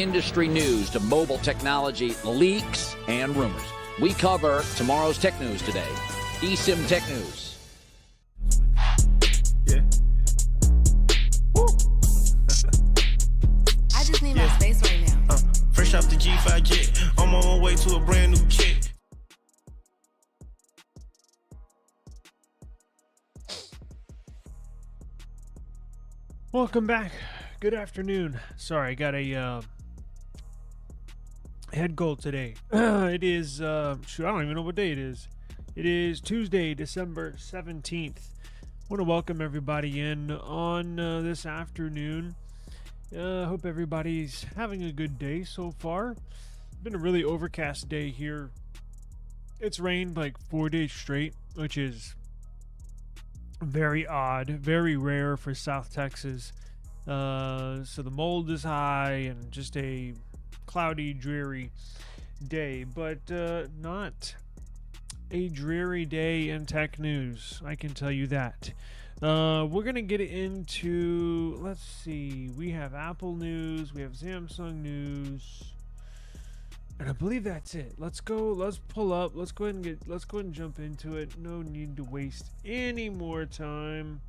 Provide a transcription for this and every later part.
industry news to mobile technology leaks and rumors. We cover tomorrow's tech news today. eSIM Tech News. Yeah. Woo. I just need my space right now. Fresh off the G5 jet, I'm on my way to a brand new kit. Welcome back. Good afternoon. Sorry, I got a head cold today. It is, shoot, I don't even know what day it is. It is Tuesday, December 17th. I want to welcome everybody in on this afternoon. Hope everybody's having a good day so far. It's been a really overcast day here. It's rained like 4 days straight, which is very odd, very rare for South Texas. So the mold is high and just a cloudy, dreary day, but not a dreary day in tech news, I can tell you that. We're going to get into, let's see, we have Apple news, we have Samsung news, and I believe that's it. Let's pull up, let's go ahead and jump into it. No need to waste any more time.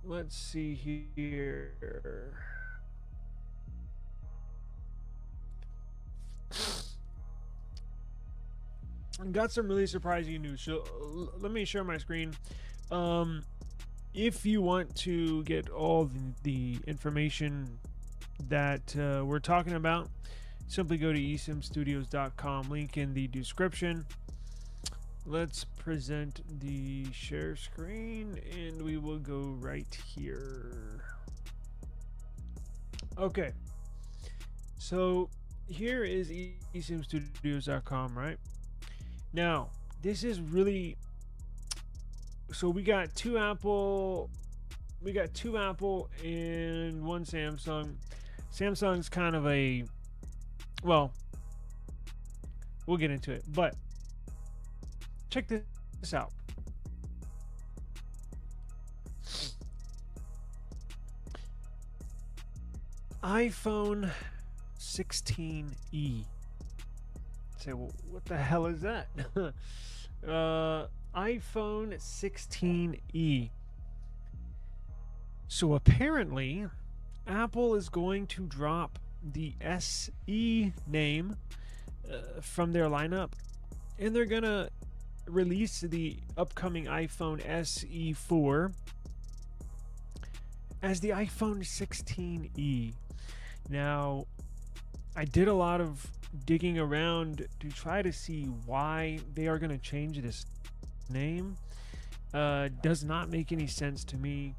Let's see here. I got some really surprising news. So let me share my screen. If you want to get all the information that we're talking about, simply go to esimstudios.com. Link in the description. Let's present the share screen, and we will go right here. Okay. So here is esimstudios.com, right? Now, this is really, so we got two Apple and one Samsung. Samsung's kind of a, well, we'll get into it, but check this out. iPhone 16e. Say, well, what the hell is that? iPhone 16e. So apparently, Apple is going to drop the SE name from their lineup, and they're gonna release the upcoming iPhone SE4 as the iPhone 16e. Now, I did a lot of digging around to try to see why they are going to change this name. Does not make any sense to me.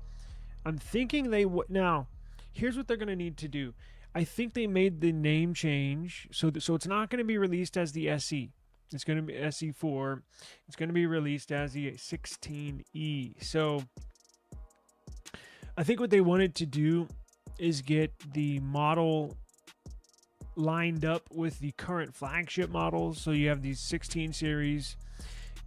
I'm thinking now, here's what they're going to need to do. I think they made the name change, so it's not going to be released as the SE. It's going to be SE4. It's going to be released as the 16e. So I think what they wanted to do is get the model lined up with the current flagship models. So you have these 16 series,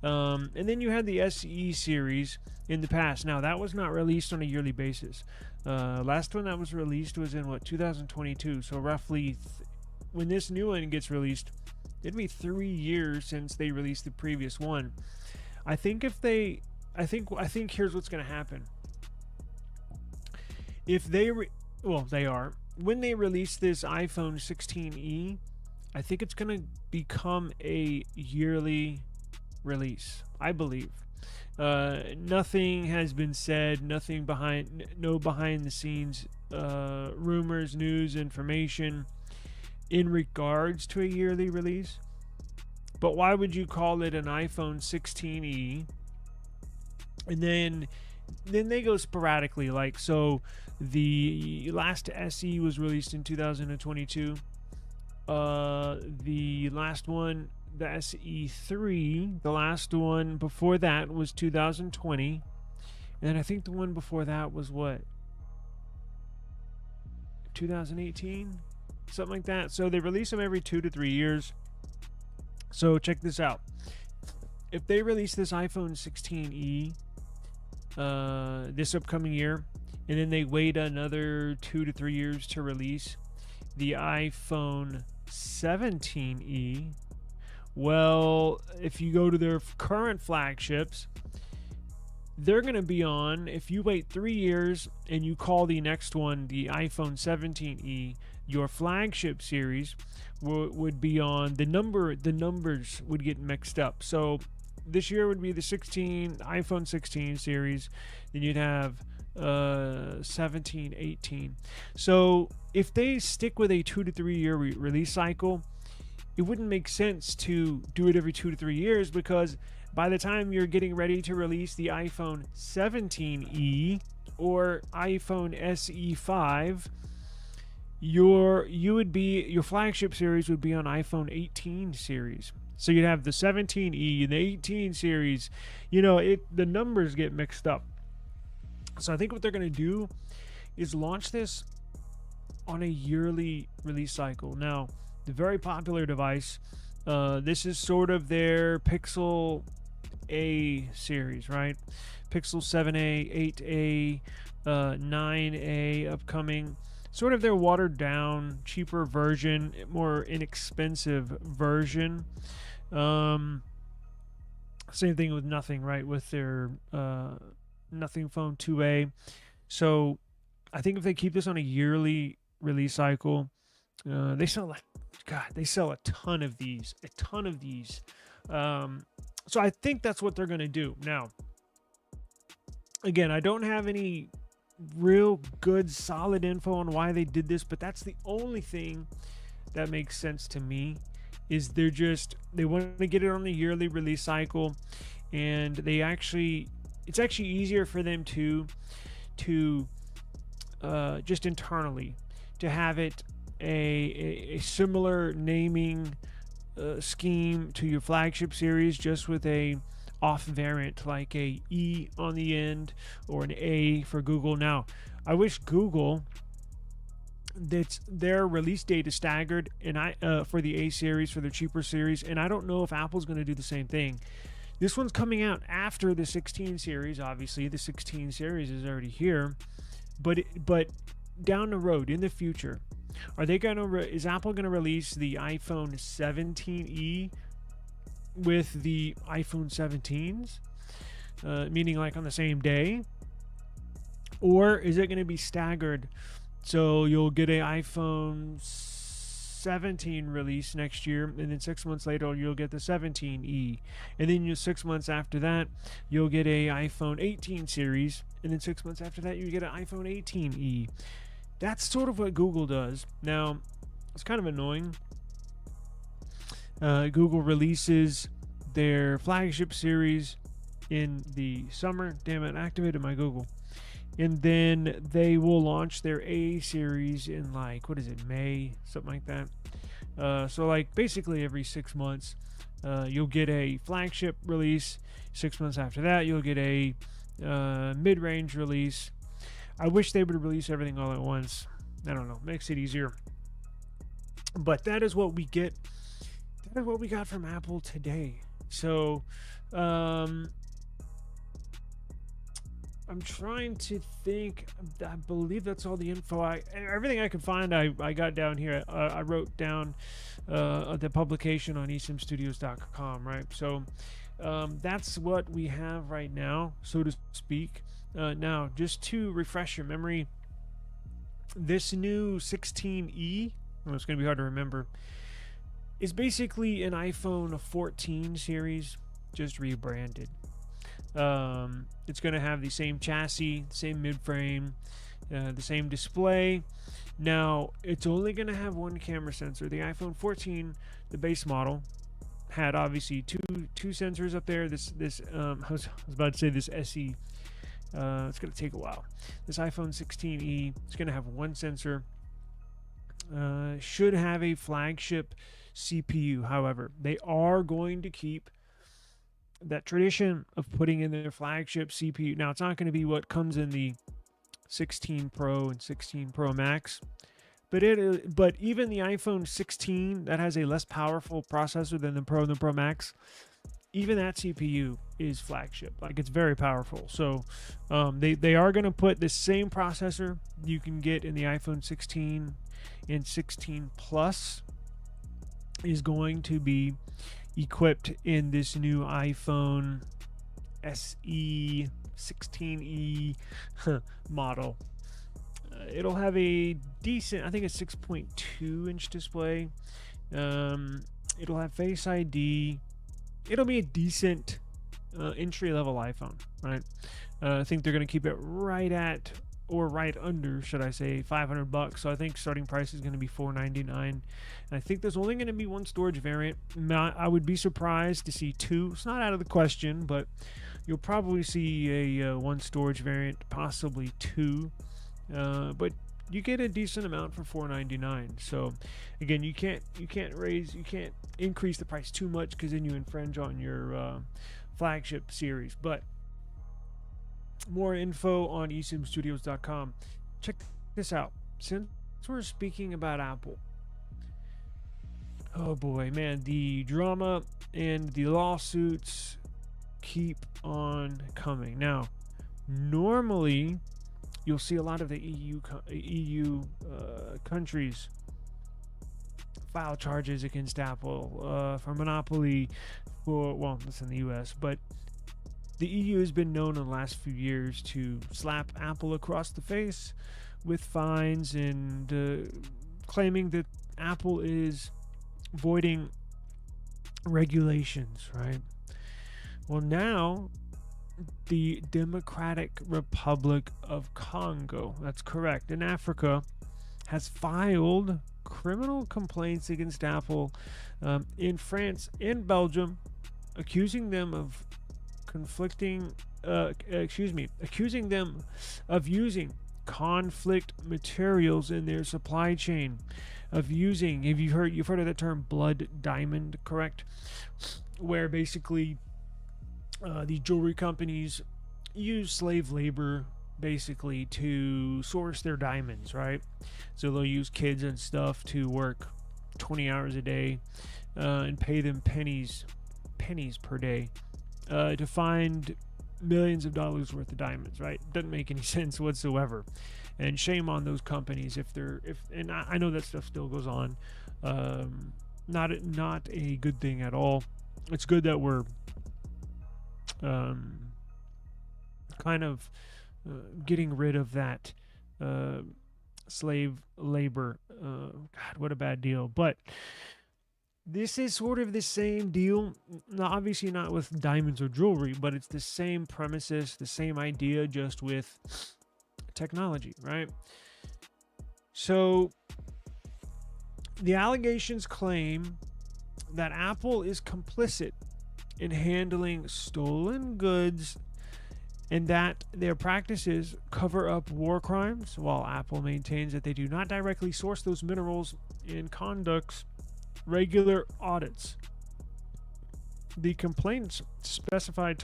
and then you had the SE series in the past. Now, that was not released on a yearly basis. Last one that was released was in 2022. So roughly when this new one gets released, it'd be 3 years since they released the previous one. I think here's what's going to happen. If they when they release this iPhone 16e, I think it's going to become a yearly release, I believe. Nothing has been said, no behind the scenes rumors, news, information in regards to a yearly release. But why would you call it an iPhone 16e? And then they go sporadically, like, so the last SE was released in 2022. The last one, the SE3, the last one before that was 2020. And then I think the one before that was what? 2018? Something like that. So they release them every 2 to 3 years. So check this out. If they release this iPhone 16e this upcoming year, and then they wait another 2 to 3 years to release, the iPhone 17e, well, if you go to their current flagships, they're going to be on, if you wait 3 years and you call the next one the iPhone 17e, your flagship series would be on, the numbers would get mixed up. So this year would be the iPhone 16 series, then you'd have 17, 18. So if they stick with a 2 to 3 year release cycle, it wouldn't make sense to do it every 2 to 3 years, because by the time you're getting ready to release the iPhone 17e or iPhone SE5, your flagship series would be on iPhone 18 series. So you'd have the 17e and the 18 series. The numbers get mixed up. So I think what they're going to do is launch this on a yearly release cycle. Now, the very popular device, this is sort of their Pixel A series, right? Pixel 7a, 8a, 9a upcoming. Sort of their watered down, cheaper version, more inexpensive version. Same thing with Nothing, right? With their Nothing Phone 2a. So I think if they keep this on a yearly release cycle, they sell a ton of these. So I think that's what they're going to do. Now, again, I don't have any real good solid info on why they did this, but that's the only thing that makes sense to me, is they want to get it on the yearly release cycle, and it's actually easier for them to just internally to have it a similar naming scheme to your flagship series, just with a off variant like a E on the end or an A for Google. Now, I wish Google, that their release date is staggered, and for the A series, for their cheaper series, and I don't know if Apple's going to do the same thing. This one's coming out after the 16 series. Obviously, the 16 series is already here, but down the road in the future, is Apple going to release the iPhone 17e with the iPhone 17s, meaning like on the same day? Or is it going to be staggered? So you'll get an iPhone 17 release next year, and then 6 months later you'll get the 17e, and then 6 months after that you'll get a iPhone 18 series, and then 6 months after that you get an iPhone 18e. That's sort of what Google does. Now, it's kind of annoying. Google releases their flagship series in the summer. Damn it, activated my Google. And then they will launch their A series in May, something like that. So like basically every 6 months, you'll get a flagship release. 6 months after that, you'll get a mid-range release. I wish they would release everything all at once. I don't know, makes it easier. But that is what we get. That is what we got from Apple today. So, I'm trying to think. I believe that's all the info. Everything I could find, I got down here. I wrote down the publication on esimstudios.com, right? So that's what we have right now, so to speak. Now, just to refresh your memory, this new 16e, it's going to be hard to remember, is basically an iPhone 14 series, just rebranded. It's going to have the same chassis, same mid-frame, the same display. Now, it's only going to have one camera sensor. The iPhone 14, the base model, had obviously two sensors up there. I was about to say this SE. It's going to take a while. This iPhone 16e is going to have one sensor. Should have a flagship CPU. However, they are going to keep that tradition of putting in their flagship CPU. Now, it's not going to be what comes in the 16 Pro and 16 Pro Max, but even the iPhone 16 that has a less powerful processor than the Pro and the Pro Max, even that CPU is flagship. Like, it's very powerful. So they are going to put the same processor you can get in the iPhone 16 and 16 Plus is going to be equipped in this new iPhone SE 16e model. It'll have a decent, I think it's 6.2 inch display. It'll have Face ID. It'll be a decent entry-level iPhone, right? I think they're going to keep it right at, or right under, should I say, $500. So I think starting price is going to be $499. And I think there's only going to be one storage variant. I would be surprised to see two. It's not out of the question, but you'll probably see a one storage variant, possibly two. But you get a decent amount for $499. So again, you can't increase the price too much, because then you infringe on your flagship series. But more info on eSIMstudios.com. Check this out. Since we're speaking about Apple, oh boy, man, the drama and the lawsuits keep on coming. Now, normally you'll see a lot of the EU countries file charges against Apple for monopoly. Well, that's in the US, but the EU has been known in the last few years to slap Apple across the face with fines and claiming that Apple is voiding regulations, right? Well, now the Democratic Republic of Congo, that's correct, in Africa, has filed criminal complaints against Apple in France and Belgium, accusing them of accusing them of using conflict materials in their supply chain, of using, you've heard of the term blood diamond, correct? Where basically the jewelry companies use slave labor basically to source their diamonds, right? So they'll use kids and stuff to work 20 hours a day and pay them pennies per day to find millions of dollars worth of diamonds, right? Doesn't make any sense whatsoever. And shame on those companies if I know that stuff still goes on. Not a good thing at all. It's good that we're kind of getting rid of that slave labor. God, what a bad deal. But this is sort of the same deal. Now, obviously not with diamonds or jewelry, but it's the same premises, the same idea, just with technology, right? So the allegations claim that Apple is complicit in handling stolen goods and that their practices cover up war crimes, while Apple maintains that they do not directly source those minerals and conducts regular audits. The complaints specifically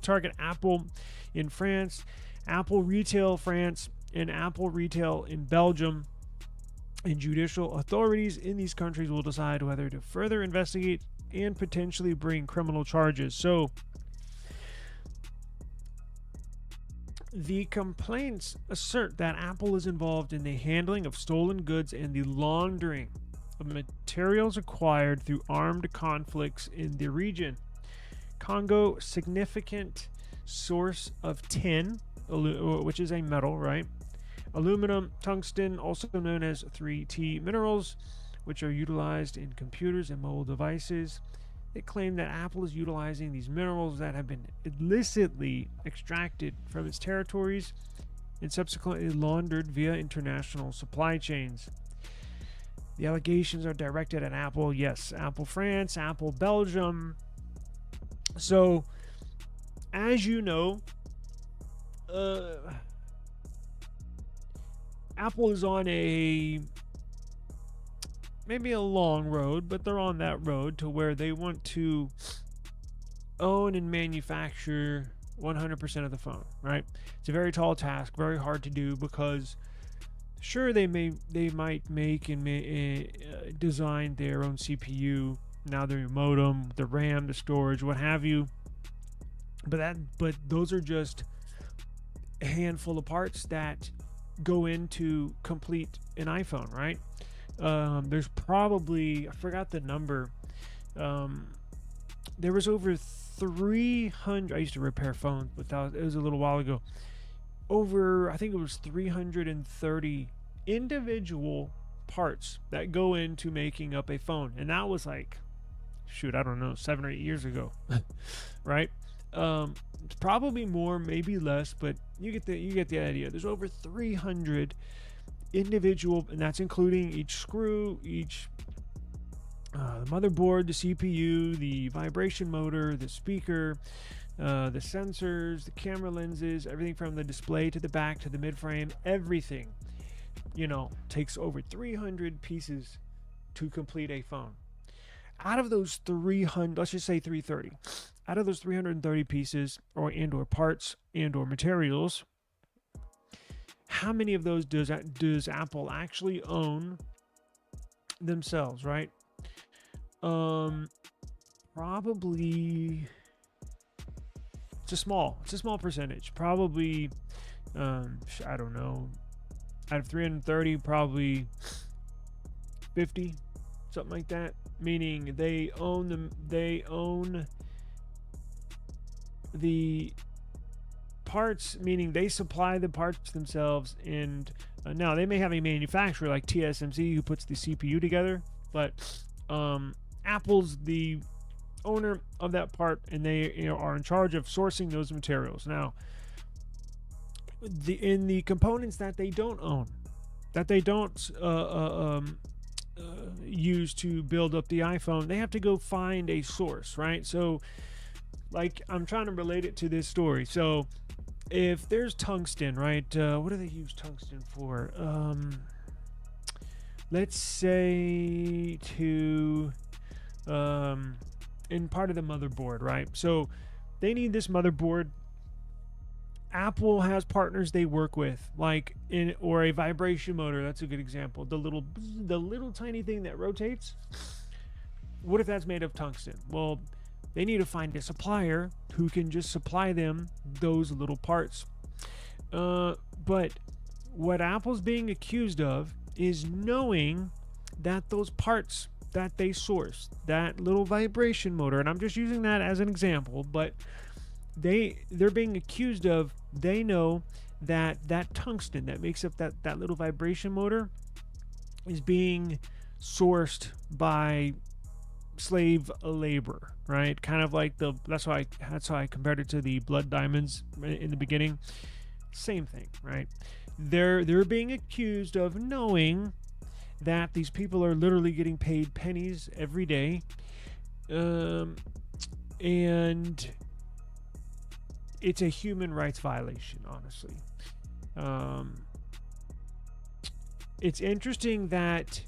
target Apple in France, Apple Retail France, and Apple Retail in Belgium. And judicial authorities in these countries will decide whether to further investigate and potentially bring criminal charges. So the complaints assert that Apple is involved in the handling of stolen goods and the laundering of materials acquired through armed conflicts in the region. Congo, significant source of tin, which is a metal, right? Aluminum, tungsten, also known as 3T minerals, which are utilized in computers and mobile devices. They claim that Apple is utilizing these minerals that have been illicitly extracted from its territories and subsequently laundered via international supply chains. The allegations are directed at Apple, yes, Apple France, Apple Belgium. So, as you know, Apple is on maybe a long road, but they're on that road to where they want to own and manufacture 100% of the phone, right? It's a very tall task, very hard to do, because sure, they might make and design their own CPU now the modem, the RAM, the storage, what have you. But those are just a handful of parts that go into complete an iPhone, right? There's probably, I forgot the number. There was over 300. I used to repair phones, but it was a little while ago. I think it was 330 individual parts that go into making up a phone, and that was like, shoot, I don't know, 7 or 8 years ago, right? It's probably more, maybe less, but you get the idea. There's over 300 individual, and that's including each screw, each the motherboard, the CPU, the vibration motor, the speaker, the sensors, the camera lenses, everything from the display to the back to the mid-frame, everything, takes over 300 pieces to complete a phone. Out of those 300, let's just say 330, out of those 330 pieces or parts or materials, how many of those does Apple actually own themselves, right? Probably it's a small percentage. Probably, I don't know. Out of 330, probably 50, something like that. Meaning they own them. They own the parts. Meaning they supply the parts themselves. And now they may have a manufacturer like TSMC who puts the CPU together, but Apple's the owner of that part, and they are in charge of sourcing those materials. Now, in the components that they don't own, that they don't use to build up the iPhone, they have to go find a source, right? So, like, I'm trying to relate it to this story. So, if there's tungsten, right? What do they use tungsten for? Let's say to in part of the motherboard, right? So they need this motherboard. Apple has partners they work with, like or a vibration motor. That's a good example. The little tiny thing that rotates. What if that's made of tungsten? Well, they need to find a supplier who can just supply them those little parts. But what Apple's being accused of is knowing that those parts that they source, that little vibration motor, and I'm just using that as an example, but they're being accused of, they know that tungsten that makes up that little vibration motor is being sourced by slave labor, right? Kind of like that's how I compared it to the blood diamonds in the beginning. Same thing, right? They're being accused of knowing that these people are literally getting paid pennies every day, and it's a human rights violation, honestly. It's interesting that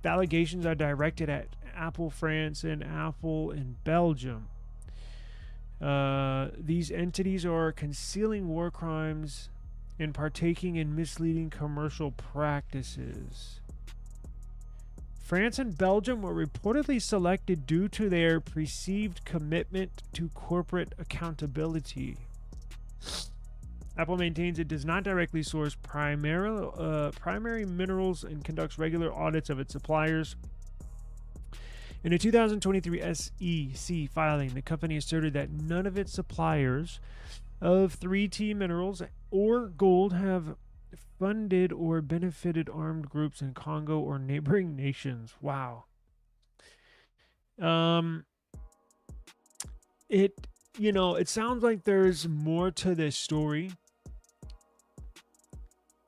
the allegations are directed at Apple France and Apple in Belgium. These entities are concealing war crimes and partaking in misleading commercial practices. France and Belgium were reportedly selected due to their perceived commitment to corporate accountability. Apple maintains it does not directly source primary minerals and conducts regular audits of its suppliers. In a 2023 SEC filing, the company asserted that none of its suppliers of 3T minerals or gold have funded or benefited armed groups in Congo or neighboring nations. Wow. It sounds like there's more to this story.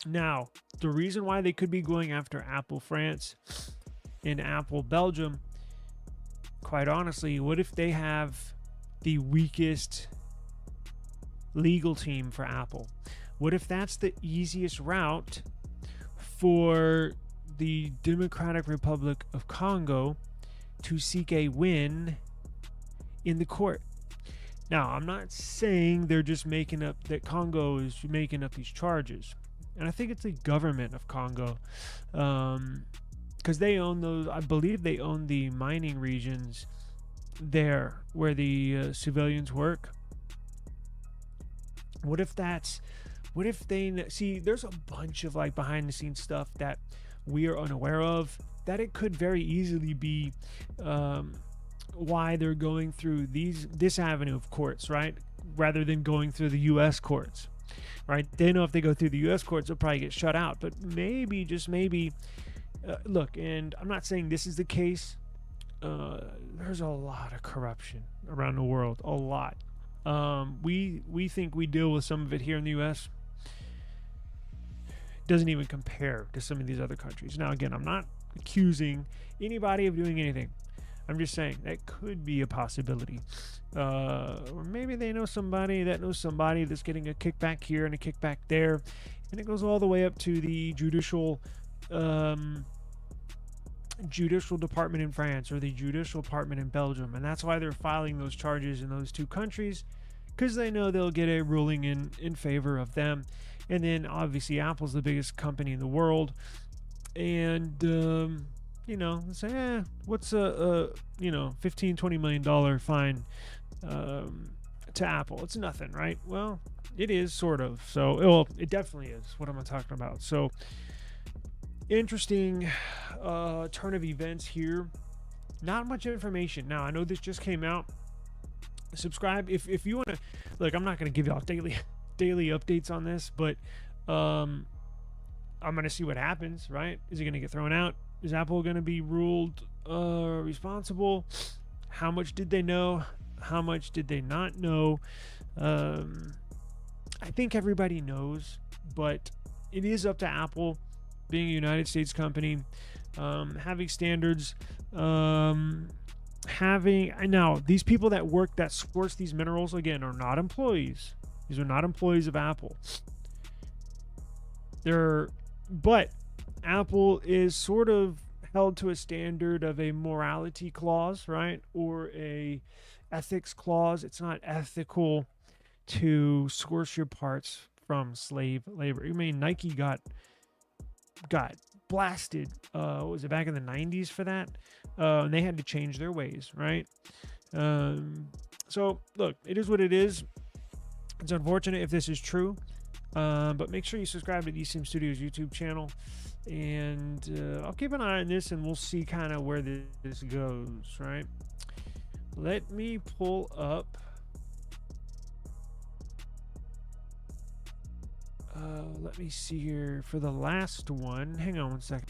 Now, the reason why they could be going after Apple France and Apple Belgium, quite honestly, what if they have the weakest legal team for Apple? What if that's the easiest route for the Democratic Republic of Congo to seek a win in the court? Now, I'm not saying they're just making up, that Congo is making up these charges. And I think it's the government of Congo. because they own those. I believe they own the mining regions there where the civilians work. What if they see? There's a bunch of like behind the scenes stuff that we are unaware of, that it could very easily be why they're going through this avenue of courts, right, rather than going through the U.S. courts, right? They know if they go through the U.S. courts, they'll probably get shut out. But maybe, just maybe, look, and I'm not saying this is the case. There's a lot of corruption around the world, a lot. We think we deal with some of it here in the U.S. Doesn't even compare to some of these other countries. Now, again, I'm not accusing anybody of doing anything. I'm just saying that could be a possibility. Or maybe they know somebody that knows somebody that's getting a kickback here and a kickback there, and it goes all the way up to the judicial department in France or the judicial department in Belgium, and that's why they're filing those charges in those two countries, because they know they'll get a ruling in favor of them. And then obviously Apple's the biggest company in the world, and say, what's a $15-20 million fine to Apple? It's nothing, right? Well, it is sort of. So, well, it definitely is. What am I talking about? So, interesting turn of events here. Not much information. Now, I know this just came out. Subscribe if you want to. Look, I'm not going to give y'all daily updates on this, but I'm going to see what happens, right? Is it going to get thrown out? Is Apple going to be ruled responsible? How much did they know? How much did they not know? I think everybody knows, but it is up to Apple, being a United States company, having standards, now these people that source these minerals, again, are not employees. These are not employees of Apple. But Apple is sort of held to a standard of a morality clause, right? Or a ethics clause. It's not ethical to source your parts from slave labor. I mean, Nike got blasted, what was it, back in the 90s for that? And they had to change their ways, right? So, look, it is what it is. It's unfortunate if this is true. But make sure you subscribe to eSIM Studios YouTube channel, and I'll keep an eye on this, and we'll see kind of where this goes, right? Let me pull up let me see here for the last one. Hang on one second.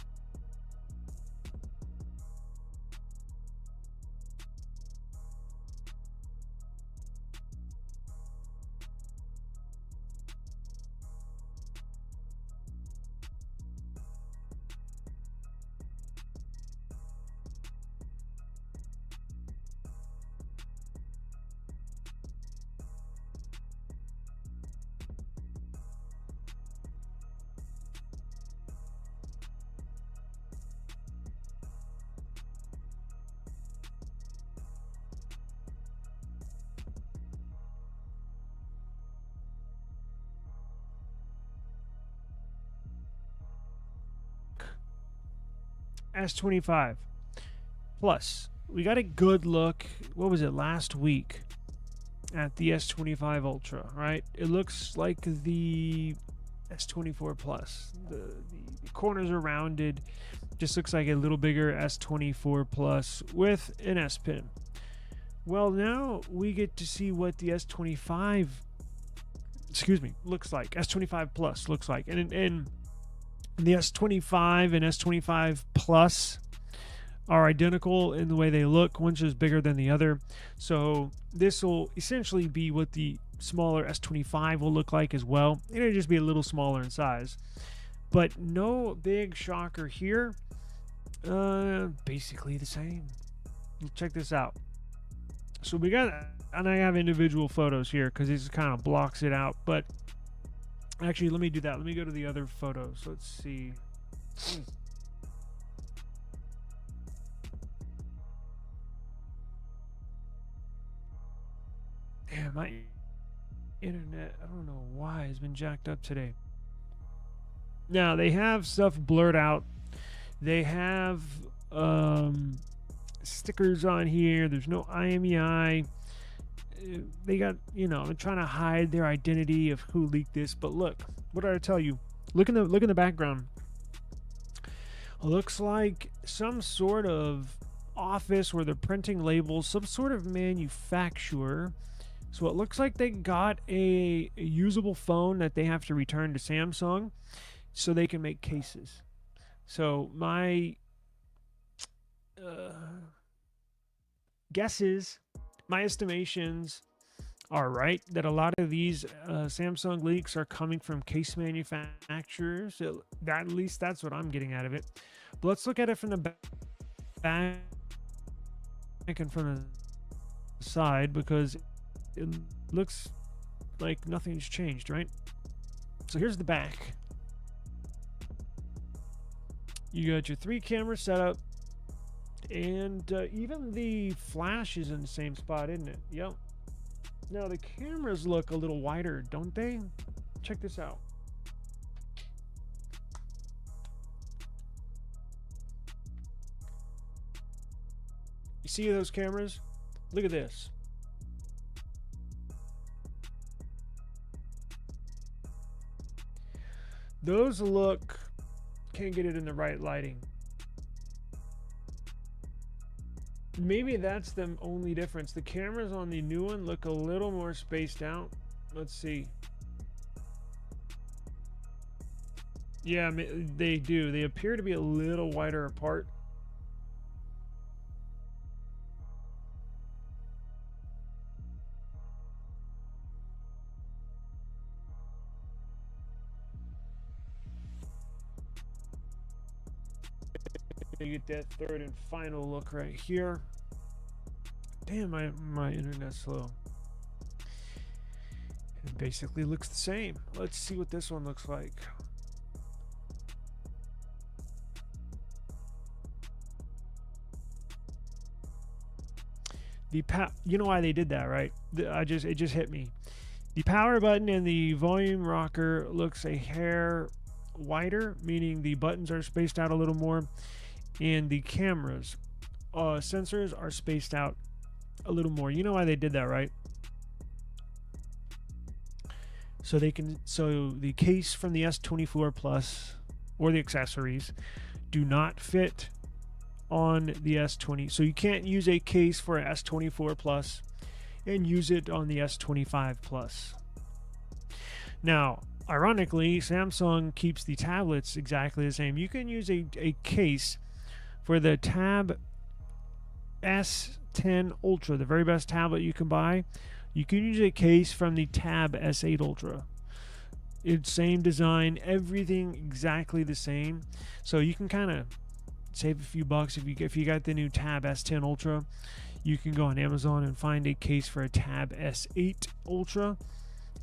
S25 Plus. We got a good look, what was it, last week at the S25 Ultra, right? It looks like the S24 Plus. The corners are rounded. Just looks like a little bigger S24 Plus with an S Pen. Well, now we get to see what the S25 looks like. S25 Plus looks like. And the S25 and S25 Plus are identical in the way they look. One's just bigger than the other. So this will essentially be what the smaller S25 will look like as well. It'll just be a little smaller in size. But no big shocker here. Basically the same. Check this out. So we got, and I have individual photos here because this kind of blocks it out. But actually, let me do that. Let me go to the other photos. Let's see. Damn, my internet, I don't know why, has been jacked up today. Now, they have stuff blurred out They have stickers on here. There's no IMEI. They got, they're trying to hide their identity of who leaked this. But look, what did I tell you? Look in the background. Looks like some sort of office where they're printing labels, some sort of manufacturer. So it looks like they got a usable phone that they have to return to Samsung so they can make cases. So my guesses, my estimations are right that a lot of these Samsung leaks are coming from case manufacturers. At least that's what I'm getting out of it. But let's look at it from the back and from the side, because it looks like nothing's changed, right? So here's the back. You got your 3 camera setup, and even the flash is in the same spot, isn't it? Yep. Now the cameras look a little wider, don't they? Check this out. You see those cameras? Look at this. Those look, can't get it in the right lighting. Maybe that's the only difference. The cameras on the new one look a little more spaced out. Let's see. Yeah, they do. They appear to be a little wider apart. You get that third and final look right here. Damn, my internet's slow. It basically looks the same. Let's see what this one looks like. You know why they did that, right? It just hit me. The power button and the volume rocker looks a hair wider, meaning the buttons are spaced out a little more. And the cameras sensors are spaced out a little more. You know why they did that, right? So the case from the S24 Plus or the accessories do not fit on the S20. So you can't use a case for an S24 Plus and use it on the S25 Plus. Now, ironically, Samsung keeps the tablets exactly the same. You can use a case for the Tab S10 Ultra, the very best tablet you can buy. You can use a case from the Tab S8 Ultra. It's same design, everything exactly the same. So you can kind of save a few bucks if you got the new Tab S10 Ultra. You can go on Amazon and find a case for a Tab S8 Ultra,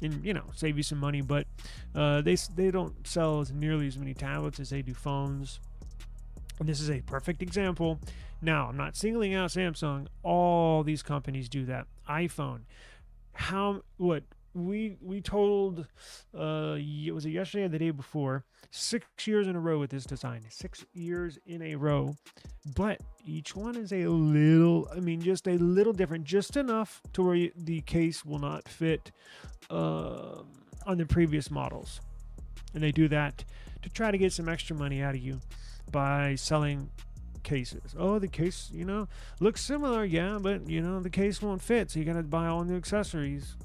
and save you some money. But they don't sell nearly as many tablets as they do phones. And this is a perfect example. Now, I'm not singling out Samsung. All these companies do that. iPhone. We told, was it yesterday or the day before? 6 years in a row with this design. 6 years in a row. But each one is a little, just a little different. Just enough to where the case will not fit on the previous models. And they do that to try to get some extra money out of you by selling cases. Oh, the case, looks similar, yeah, but the case won't fit, so you gotta buy all new accessories.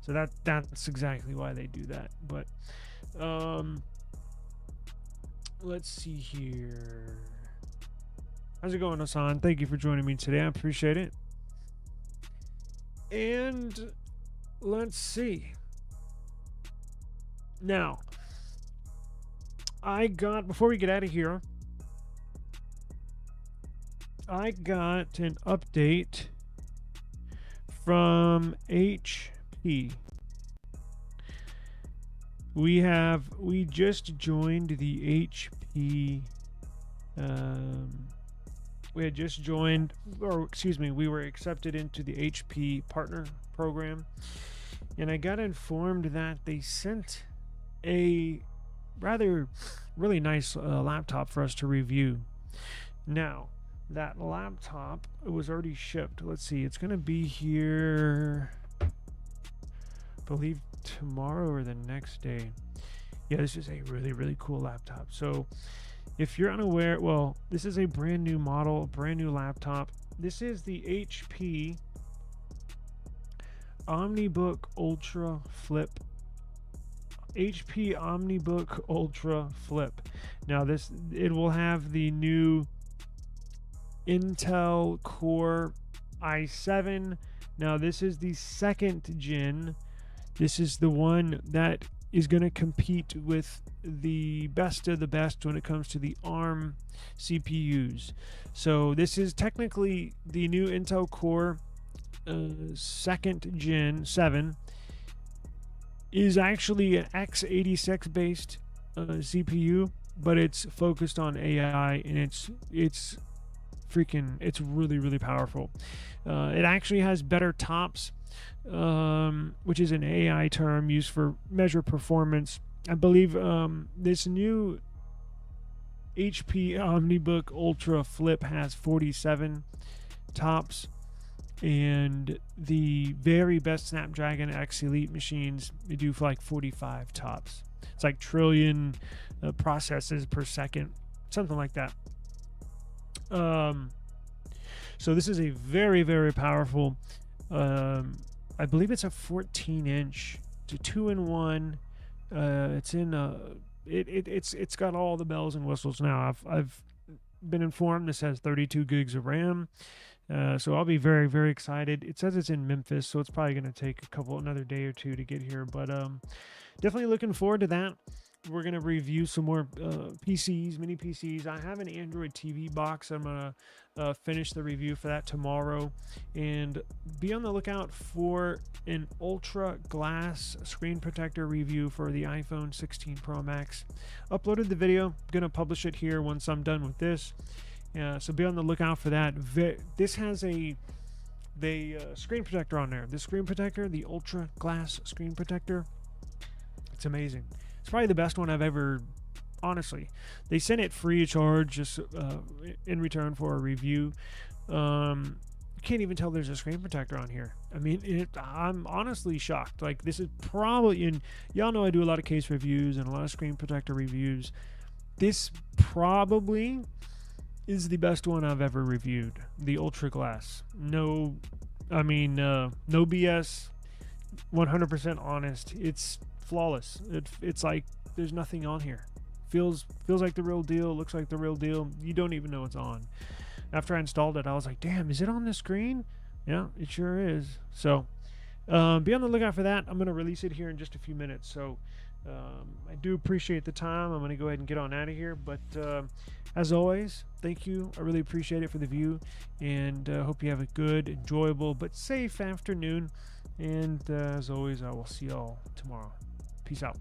So that's exactly why they do that. But let's see here. How's it going, Hassan? Thank you for joining me today. I appreciate it. And let's see. Now, before we get out of here, I got an update from HP. We just joined the HP. We had just joined, or excuse me, we were accepted into the HP partner program, and I got informed that they sent a really nice laptop for us to review. Now, that laptop was already shipped. Let's see, it's going to be here, I believe, tomorrow or the next day. Yeah, this is a really cool laptop. So if you're unaware, well, this is a brand new model, brand new laptop. This is the HP OmniBook Ultra Flip. HP OmniBook Ultra Flip. Now it will have the new Intel Core i7. Now this is the 2nd gen. This is the one that is going to compete with the best of the best when it comes to the ARM CPUs. So this is technically the new Intel Core 2nd gen 7. Is actually an x86 based CPU, but it's focused on AI, and it's really powerful. It actually has better TOPS, which is an AI term used for measure performance. I believe this new HP OmniBook Ultra Flip has 47 TOPS, and the very best Snapdragon X Elite machines, they do for like 45 TOPS. It's like trillion processes per second, something like that. So this is a very powerful, I believe it's a 14-inch to 2-in-1. It's got all the bells and whistles now. I've been informed this has 32 gigs of RAM. So I'll be very excited. It says it's in Memphis, so it's probably going to take another day or two to get here, but definitely looking forward to that. We're going to review some more PCs, mini PCs. I have an Android TV box. I'm going to finish the review for that tomorrow, and be on the lookout for an ultra glass screen protector review for the iPhone 16 Pro Max. Uploaded the video. Going to publish it here once I'm done with this. So be on the lookout for that. This has the screen protector on there. The screen protector, the ultra glass screen protector, it's amazing. It's probably the best one I've ever, honestly. They sent it free of charge, just in return for a review. You can't even tell there's a screen protector on here. I mean, I'm honestly shocked. Like, this is probably, and y'all know I do a lot of case reviews and a lot of screen protector reviews. This probably is the best one I've ever reviewed. The ultra glass. No BS. 100% honest. It's flawless. It's like there's nothing on here. Feels like the real deal. Looks like the real deal. You don't even know it's on. After I installed it, I was like, damn, is it on the screen? Yeah, it sure is. So be on the lookout for that. I'm going to release it here in just a few minutes. So I do appreciate the time. I'm going to go ahead and get on out of here. But as always, thank you. I really appreciate it for the view. And hope you have a good, enjoyable, but safe afternoon. And as always, I will see y'all tomorrow. Peace out.